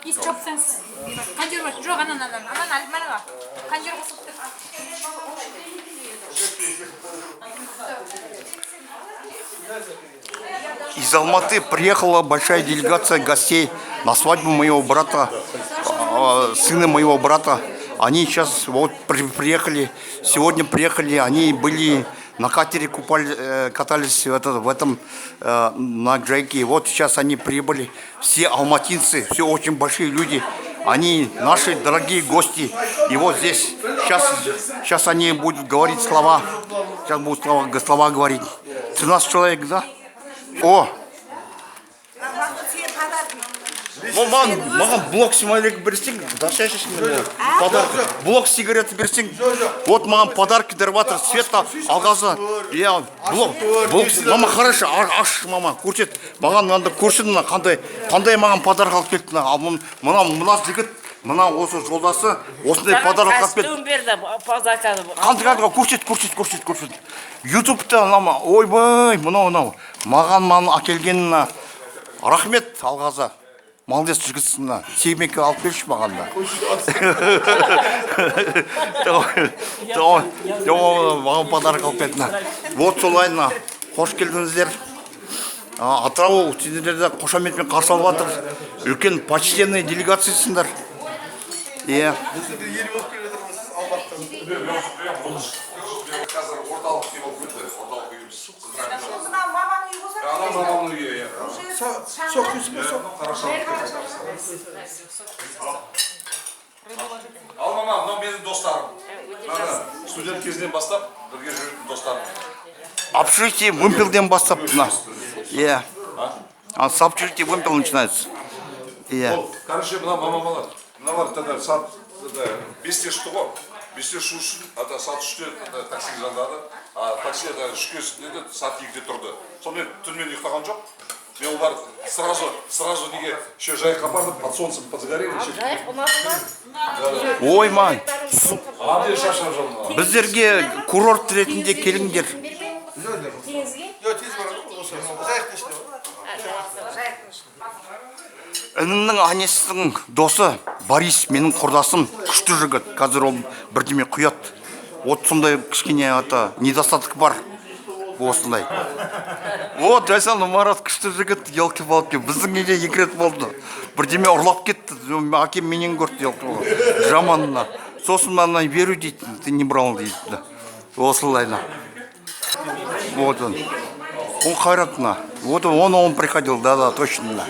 Is job sense. Kanjur mas, jo kanan mana ga? Kanjur kusuk. Из Алматы приехала большая делегация гостей на свадьбу моего брата, сына моего брата. Они сейчас вот приехали, сегодня приехали, они были на катере, катались в этом на Джейке. Вот сейчас они прибыли, все алматинцы, все очень большие люди. Они наши дорогие гости. И вот здесь, сейчас они будут говорить слова. Сейчас будут слова говорить. 13 человек, да? О! Маған блок символик берсең, подарок. Блок сигарет берсең. Вот маған подарки беріп жатыр. Света Алғазы. Я блок. Мама хорошо, аш мама, көрсет. Маған мынанда көрсін қандай маған подарок алып келді. Мына жігіт, мына осы жолдасы осындай подарок алып келді. Астын берді подарканы. Көрсет. Ютубта ойбай, мынау. Маған әкелгеніне рахмет Алғазы. Молодец жігітсін, семекі алып берші маған да. Маған подарок алып берді. Вот солай, қош келдіңіздер. Атырау сендерді қошаметпен қарсы алып жатыр. Үлкен почтенный делегациясыңдар. Иә. Ал мама, мынау менің достарым. Студент кезінен бастап бірге жүретін достарым. Общежитие вымпелден бастап. Иә. С общежития вымпел начинается. Иә. Короче, мына мамалар. Мыналар тогда сат 5-те шықты ғой. 5-те шу үшін, сат 3-те таксиге звондады. Такси 3-ке сат 2-де тұрды. Сонымен түнімен ұйықтаған жоқ. Мен олар сразу неге еще жайыққа бардым, под солнцем подзагорели. Жайық ұнады ма? Ой, ман. Абдел шашырып жалын. Біздерге курорт ретінде келіңдер. Теңізге? Інімнің анесінің досы Борис, менің құрдасым, күшті жігіт. Қазір ол бірдеме құяды. Вот сондай кішкене недостаток бар. Осындай. Вот, Жайсан Марат күшті жігіт, елкі-палки. Біздің неде 2 рет болды. Бірдеме ұрлап кетті. Әкем менен көрді, елкі-палки. Жаманына. Сосын мана беру дейді, ты не брал дейді. Осылайна. Вот он. Он хайратна. Вот он приходил, да, точно.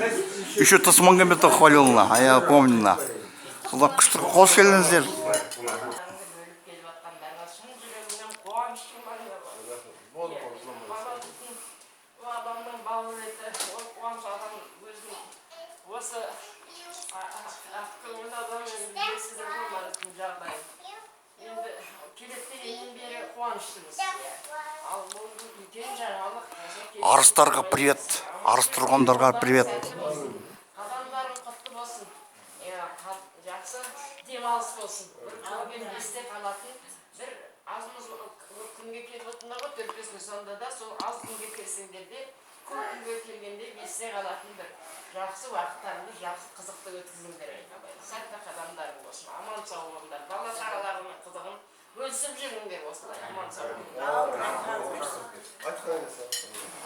Еще Тасмагомедов хвалил, а я помню. Қош келдіңіздер. Арыстарға привет, арыс тұрғандарға привет. Адамдарың құтты болсын. Жақсы демалыс болсын. Бүгін есте қалатын бір азымыз күнге келіп отырмыз ғой, төртесіне сонда да сол аз күнге келсеңдер де, көп күнге келгенде есте қалатын бір жақсы уақыттарыңды жақсы қызықты өткізіңдер. Сәтті қадамдарың болсын, аман сау болыңдар, бала шағаларының қызығын бөлісіп жүріңдер осылай, аман сау болыңдар.